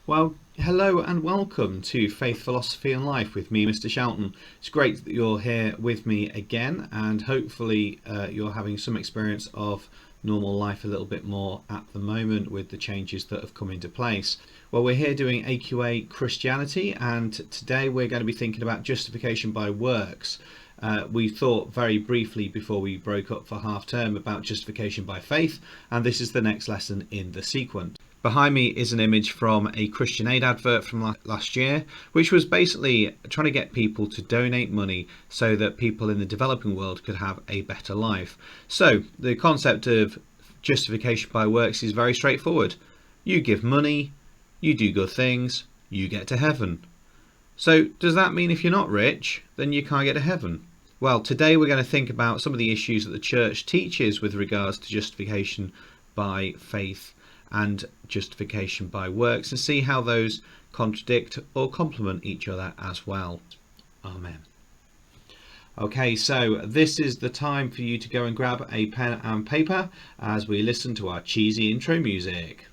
Well, hello and welcome to Faith, Philosophy and Life with me, Mr. Shelton. It's great that you're here with me again, and hopefully you're having some experience of normal life a little bit more at the moment with the changes that have come into place. Well, we're here doing AQA Christianity, and today we're going to be thinking about justification by works. We thought very briefly before we broke up for half term about justification by faith, and this is the next lesson in the sequence. Behind me is an image from a Christian Aid advert from last year, which was basically trying to get people to donate money so that people in the developing world could have a better life. So the concept of justification by works is very straightforward. You give money, you do good things, you get to heaven. So does that mean if you're not rich, then you can't get to heaven? Well, today we're going to think about some of the issues that the church teaches with regards to justification by faith and justification by works, and see how those contradict or complement each other as well. Amen. Okay, so this is the time for you to go and grab a pen and paper as we listen to our cheesy intro music.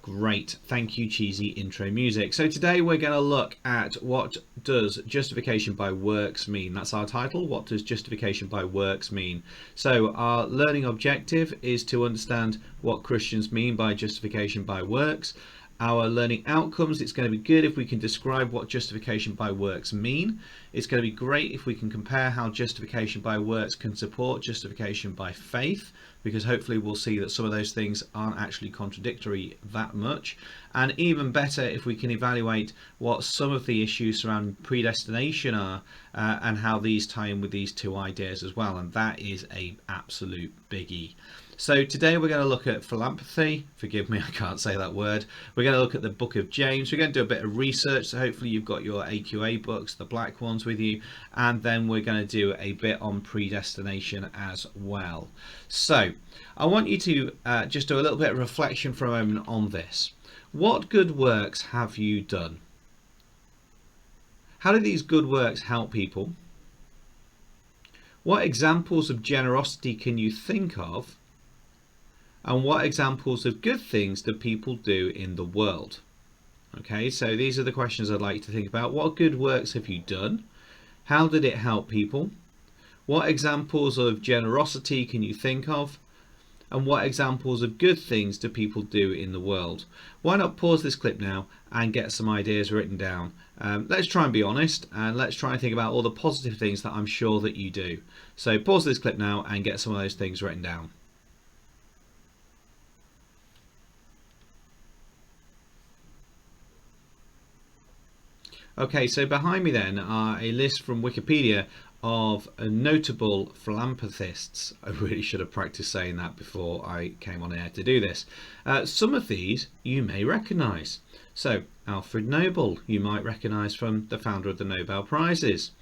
Great, thank you, cheesy intro music. So today we're going to look at what does justification by works mean. That's our title. What does justification by works mean? So our learning objective is to understand what Christians mean by justification by works. Our learning outcomes, it's going to be good if we can describe what justification by works mean. It's going to be great if we can compare how justification by works can support justification by faith, because hopefully we'll see that some of those things aren't actually contradictory that much. And even better if we can evaluate what some of the issues surrounding predestination are and how these tie in with these two ideas as well. And that is an absolute biggie. So today we're going to look at philanthropy. Forgive me, I can't say that word. We're going to look at the book of James. We're going to do a bit of research, so hopefully you've got your AQA books, the black ones, with you, and then we're going to do a bit on predestination as well. So I want you to just do a little bit of reflection for a moment on this. What good works have you done? How do these good works help people? What examples of generosity can you think of? And what examples of good things do people do in the world? Okay, so these are the questions I'd like to think about. What good works have you done? How did it help people? What examples of generosity can you think of? And what examples of good things do people do in the world? Why not pause this clip now and get some ideas written down? Let's try and be honest, and let's try and think about all the positive things that I'm sure that you do. So pause this clip now and get some of those things written down. Okay, so behind me then are a list from Wikipedia of notable philanthropists. I really should have practiced saying that before I came on air to do this. Some of these you may recognise. So Alfred Nobel, you might recognise from the founder of the Nobel Prizes.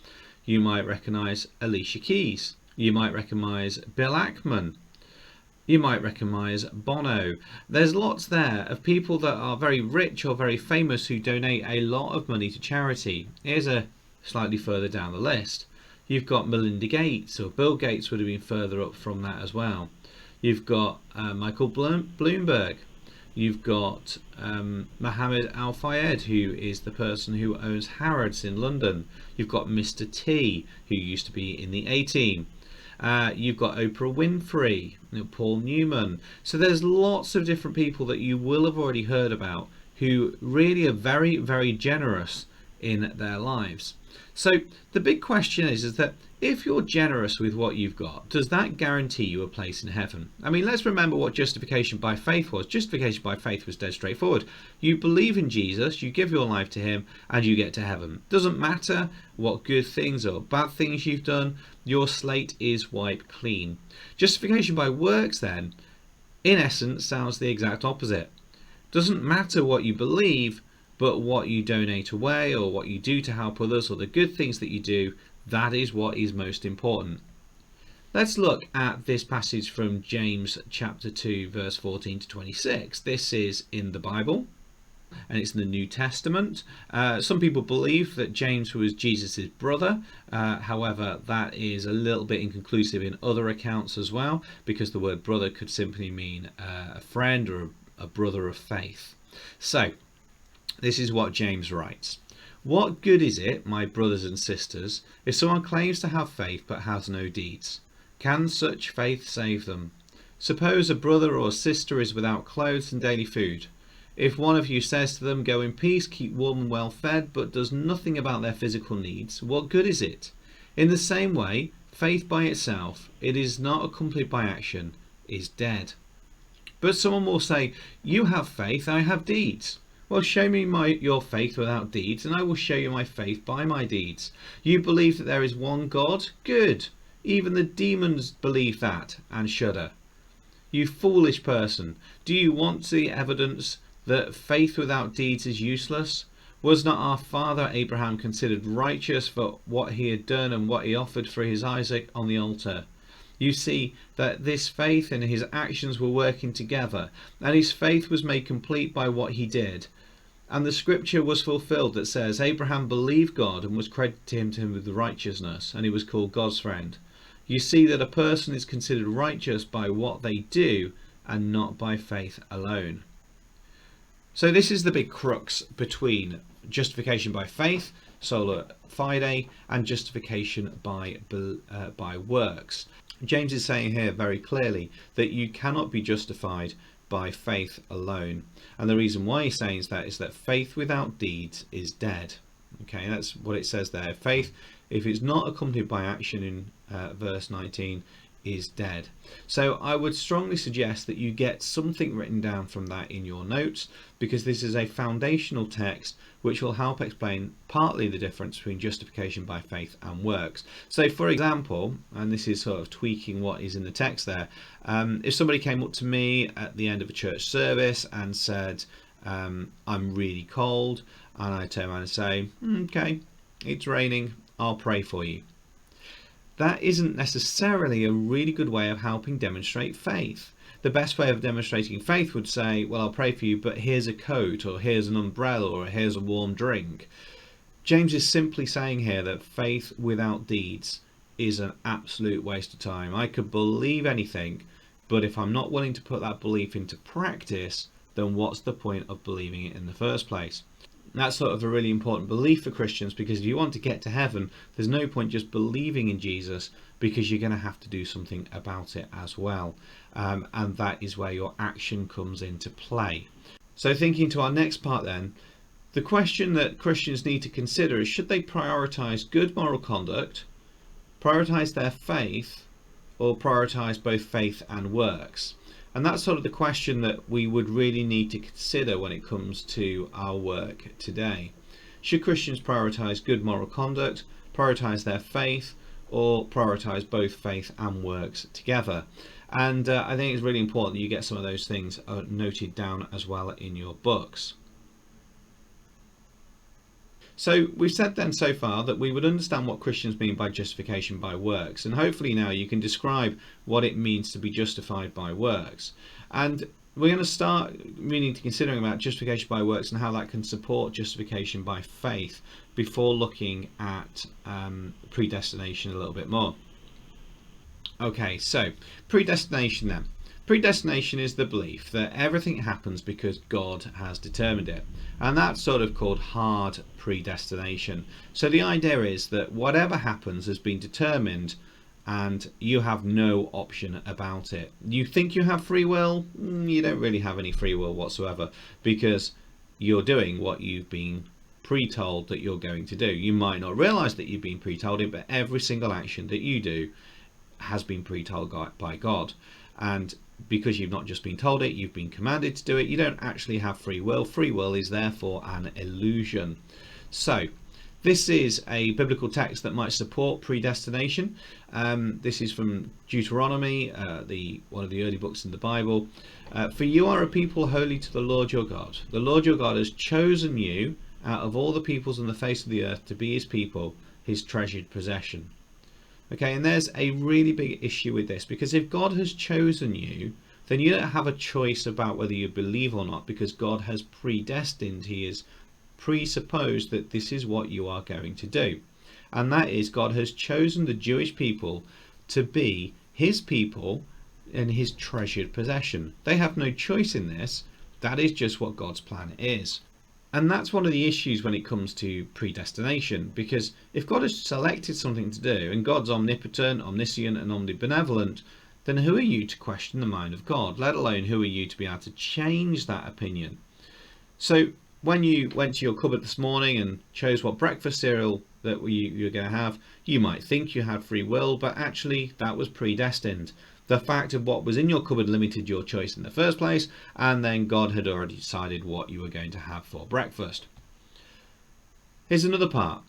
You might recognise Alicia Keys. You might recognise Bill Ackman. You might recognise Bono. There's lots there of people that are very rich or very famous who donate a lot of money to charity. Here's a slightly further down the list. You've got Melinda Gates, or Bill Gates would have been further up from that as well. You've got Michael Bloomberg. You've got Mohammed Al Fayed, who is the person who owns Harrods in London. You've got Mr. T, who used to be in the A-Team. You've got Oprah Winfrey, Paul Newman. So there's lots of different people that you will have already heard about who really are very, very generous in their lives. So the big question is that if you're generous with what you've got, does that guarantee you a place in heaven? I mean, let's remember what justification by faith was. Justification by faith was dead straightforward. You believe in Jesus, you give your life to him, and you get to heaven. Doesn't matter what good things or bad things you've done, your slate is wiped clean. Justification by works, then, in essence, sounds the exact opposite. Doesn't matter what you believe, but what you donate away or what you do to help others or the good things that you do, that is what is most important. Let's look at this passage from James chapter 2 verse 14 to 26. This is in the Bible and it's in the New Testament. Some people believe that James was Jesus' brother. However, that is a little bit inconclusive in other accounts as well, because the word brother could simply mean a friend or a brother of faith. So this is what James writes. What good is it, my brothers and sisters, if someone claims to have faith but has no deeds? Can such faith save them? Suppose a brother or sister is without clothes and daily food. If one of you says to them, go in peace, keep warm and well fed, but does nothing about their physical needs, what good is it? In the same way, faith by itself, it is not accompanied by action, is dead. But someone will say, you have faith, I have deeds. Well, show me your faith without deeds, and I will show you my faith by my deeds. You believe that there is one God? Good. Even the demons believe that and shudder. You foolish person, do you want the evidence that faith without deeds is useless? Was not our father Abraham considered righteous for what he had done and what he offered for his Isaac on the altar? You see that this faith and his actions were working together, and his faith was made complete by what he did. And the scripture was fulfilled that says, Abraham believed God and was credited to him with righteousness, and he was called God's friend. You see that a person is considered righteous by what they do and not by faith alone. So this is the big crux between justification by faith, sola fide, and justification by works. James is saying here very clearly that you cannot be justified by faith alone, and the reason why he's saying that is that faith without deeds is dead. Okay, that's what it says there. Faith, if it's not accompanied by action in verse 19, is dead. So I would strongly suggest that you get something written down from that in your notes, because this is a foundational text which will help explain partly the difference between justification by faith and works. So for example, and this is sort of tweaking what is in the text there, if somebody came up to me at the end of a church service and said, I'm really cold, and I turn around and say, okay, it's raining, I'll pray for you. That isn't necessarily a really good way of helping demonstrate faith. The best way of demonstrating faith would say, well, I'll pray for you, but here's a coat, or here's an umbrella, or here's a warm drink. James is simply saying here that faith without deeds is an absolute waste of time. I could believe anything, but if I'm not willing to put that belief into practice, then what's the point of believing it in the first place? That's sort of a really important belief for Christians, because if you want to get to heaven, there's no point just believing in Jesus, because you're going to have to do something about it as well. And that is where your action comes into play. So thinking to our next part then, the question that Christians need to consider is, should they prioritize good moral conduct, prioritize their faith, or prioritize both faith and works? And that's sort of the question that we would really need to consider when it comes to our work today. Should Christians prioritize good moral conduct, prioritize their faith, or prioritize both faith and works together? And I think it's really important that you get some of those things noted down as well in your books. So we've said then so far that we would understand what Christians mean by justification by works, and hopefully now you can describe what it means to be justified by works. And we're going to start meaning to considering about justification by works and how that can support justification by faith before looking at predestination a little bit more. Okay, so predestination then. Predestination is the belief that everything happens because God has determined it, and that's sort of called hard predestination. So the idea is that whatever happens has been determined and you have no option about it. You think you have free will? You don't really have any free will whatsoever, because you're doing what you've been pre-told that you're going to do. You might not realize that you've been pre-told it, but every single action that you do has been pre-told by God. And because you've not just been told it, you've been commanded to do it. You don't actually have free will. Free will is therefore an illusion. So this is a biblical text that might support predestination. This is from Deuteronomy, one of the early books in the Bible. For you are a people holy to the Lord your God. The Lord your God has chosen you out of all the peoples on the face of the earth to be his people, his treasured possession. Okay, and there's a really big issue with this, because if God has chosen you, then you don't have a choice about whether you believe or not, because God has predestined. He has presupposed that this is what you are going to do. And that is, God has chosen the Jewish people to be his people and his treasured possession. They have no choice in this. That is just what God's plan is. And that's one of the issues when it comes to predestination, because if God has selected something to do, and God's omnipotent, omniscient and omnibenevolent, then who are you to question the mind of God, let alone who are you to be able to change that opinion? So when you went to your cupboard this morning and chose what breakfast cereal that you're going to have, you might think you had free will, but actually that was predestined. The fact of what was in your cupboard limited your choice in the first place, and then God had already decided what you were going to have for breakfast. Here's another part.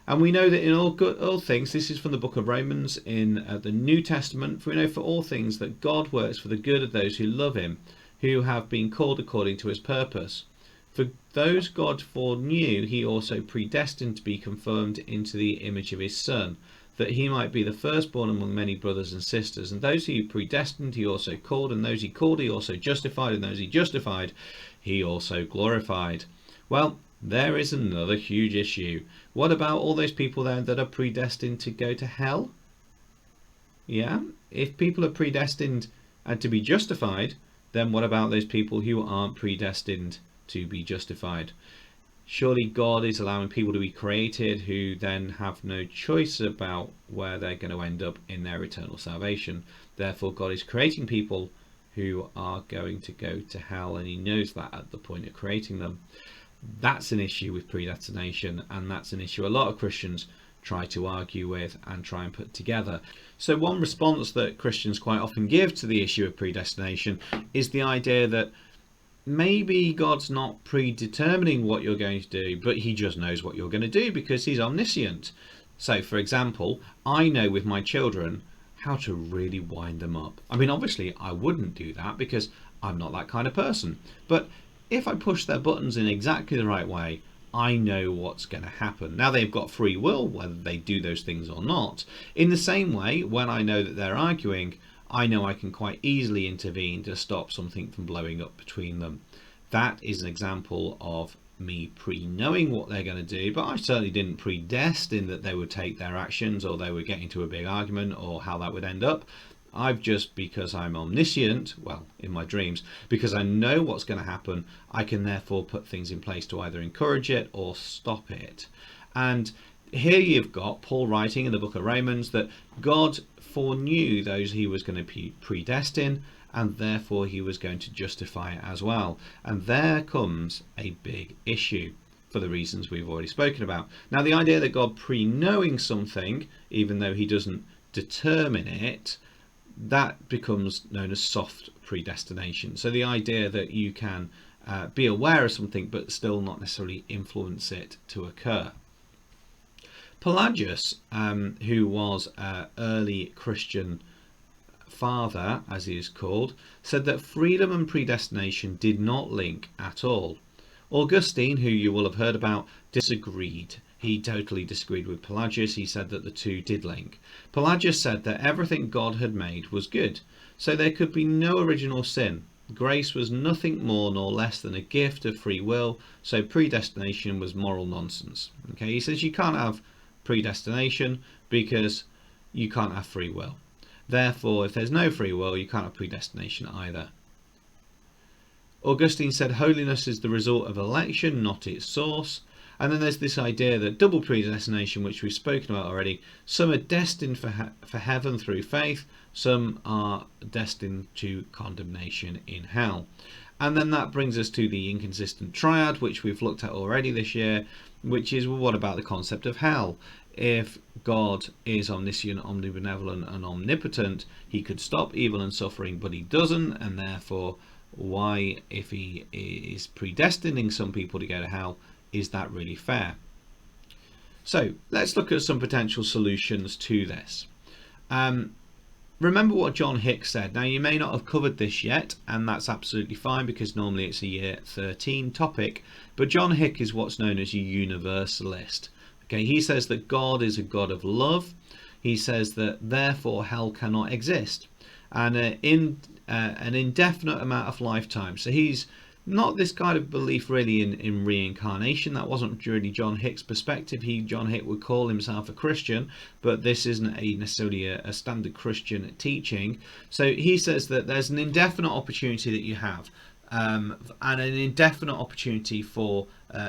And we know that in all things, this is from the book of Romans in the New Testament, for we know for all things that God works for the good of those who love him, who have been called according to his purpose. For those God foreknew, he also predestined to be conformed into the image of his Son, that he might be the firstborn among many brothers and sisters. And those he predestined, he also called, and those he called, he also justified, and those he justified, he also glorified. Well, there is another huge issue. What about all those people then that are predestined to go to hell? Yeah, if people are predestined to be justified, then what about those people who aren't predestined to be justified? Surely God is allowing people to be created who then have no choice about where they're going to end up in their eternal salvation. Therefore, God is creating people who are going to go to hell, and he knows that at the point of creating them. That's an issue with predestination, and that's an issue a lot of Christians try to argue with and try and put together. So one response that Christians quite often give to the issue of predestination is the idea that maybe God's not predetermining what you're going to do, but he just knows what you're going to do because he's omniscient. So, for example, I know with my children how to really wind them up. I mean, obviously, I wouldn't do that because I'm not that kind of person. But if I push their buttons in exactly the right way, I know what's going to happen. Now, they've got free will, whether they do those things or not. In the same way, when I know that they're arguing, I know I can quite easily intervene to stop something from blowing up between them. That is an example of me pre-knowing what they're going to do, but I certainly didn't predestine that they would take their actions or they would get into a big argument or how that would end up. I've just, because I'm omniscient, well, in my dreams, because I know what's going to happen, I can therefore put things in place to either encourage it or stop it. And here you've got Paul writing in the book of Romans that God foreknew those he was going to predestine, and therefore he was going to justify it as well. And there comes a big issue for the reasons we've already spoken about. Now, the idea that God pre-knowing something, even though he doesn't determine it, that becomes known as soft predestination. So the idea that you can be aware of something but still not necessarily influence it to occur. Pelagius, who was an early Christian father, as he is called, said that freedom and predestination did not link at all. Augustine, who you will have heard about, disagreed. He totally disagreed with Pelagius. He said that the two did link. Pelagius said that everything God had made was good, so there could be no original sin. Grace was nothing more nor less than a gift of free will, so predestination was moral nonsense. Okay, he says you can't have predestination because you can't have free will. Therefore, if there's no free will, you can't have predestination either. Augustine said holiness is the result of election, not its source. And then there's this idea that double predestination, which we've spoken about already. Some are destined for heaven through faith. Some are destined to condemnation in hell. And then that brings us to the inconsistent triad, which we've looked at already this year, which is, well, what about the concept of hell? If God is omniscient, omnibenevolent and omnipotent, he could stop evil and suffering, but he doesn't, and therefore why, if he is predestining some people to go to hell, is that really fair? So let's look at some potential solutions to this. Remember what John Hick said. Now, you may not have covered this yet, and that's absolutely fine because normally it's a year 13 topic, but John Hick is what's known as a universalist. Okay, he says that God is a God of love. He says that therefore hell cannot exist, and in an indefinite amount of lifetime. So he's not this kind of belief really in reincarnation. That wasn't really John Hick's perspective. John Hick would call himself a Christian, but this isn't necessarily a standard Christian teaching. So he says that there's an indefinite opportunity that you have, and an indefinite opportunity for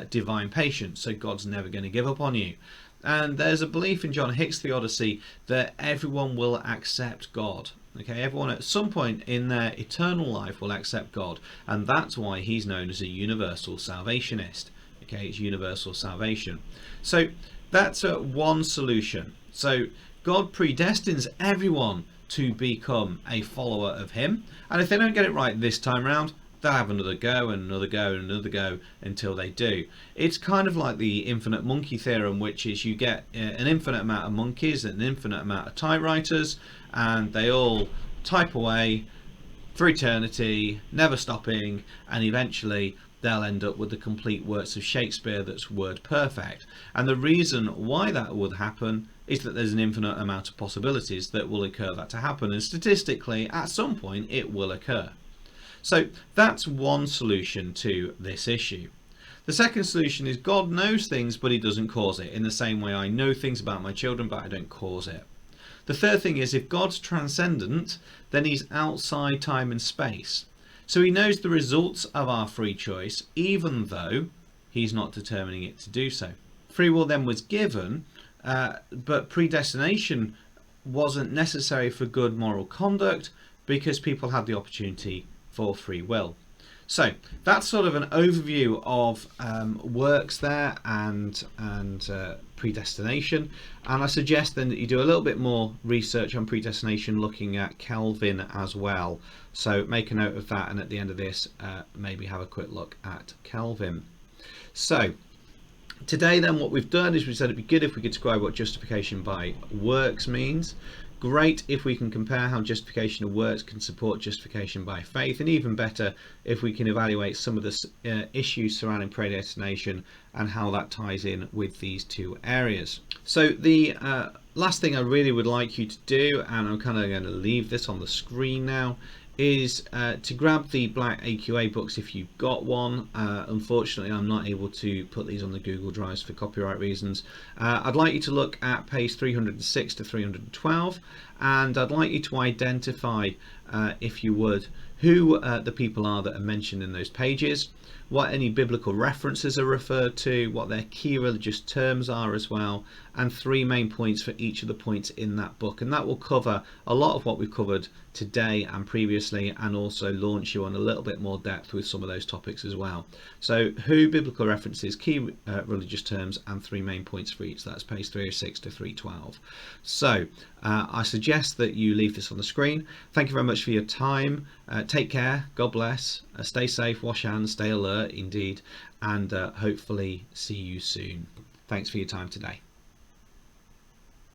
divine patience. So God's never going to give up on you. And there's a belief in John Hick's theodicy that everyone will accept God. Okay, everyone at some point in their eternal life will accept God, and that's why he's known as a universal salvationist. Okay, it's universal salvation. So that's one solution. So God predestines everyone to become a follower of him, and if they don't get it right this time round, they'll have another go and another go and another go until they do. It's kind of like the infinite monkey theorem, which is you get an infinite amount of monkeys and an infinite amount of typewriters, and they all type away for eternity, never stopping, and eventually they'll end up with the complete works of Shakespeare that's word perfect. And the reason why that would happen is that there's an infinite amount of possibilities that will occur that to happen, and statistically at some point it will occur. So that's one solution to this issue. The second solution is God knows things, but he doesn't cause it, in the same way I know things about my children, but I don't cause it. The third thing is, if God's transcendent, then he's outside time and space. So he knows the results of our free choice, even though he's not determining it to do so. Free will then was given, but predestination wasn't necessary for good moral conduct because people had the opportunity for free will. So that's sort of an overview of works there and predestination, and I suggest then that you do a little bit more research on predestination, looking at Calvin as well. So make a note of that, and at the end of this maybe have a quick look at Calvin. So today then what we've done is we said it'd be good if we could describe what justification by works means. Great if we can compare how justification of works can support justification by faith, and even better if we can evaluate some of the issues surrounding predestination and how that ties in with these two areas. So the last thing I really would like you to do, and I'm kind of going to leave this on the screen now, is to grab the black AQA books if you've got one. Unfortunately, I'm not able to put these on the Google Drives for copyright reasons. I'd like you to look at page 306 to 312, and I'd like you to identify, if you would, who the people are that are mentioned in those pages, what any biblical references are referred to, what their key religious terms are as well, and 3 main points for each of the points in that book. And that will cover a lot of what we've covered today and previously, and also launch you on a little bit more depth with some of those topics as well. So who, biblical references, key religious terms, and 3 main points for each. That's page 306 to 312. So I suggest that you leave this on the screen. Thank you very much for your time. Take care, God bless, stay safe, wash hands, stay alert indeed, and hopefully see you soon. Thanks for your time today.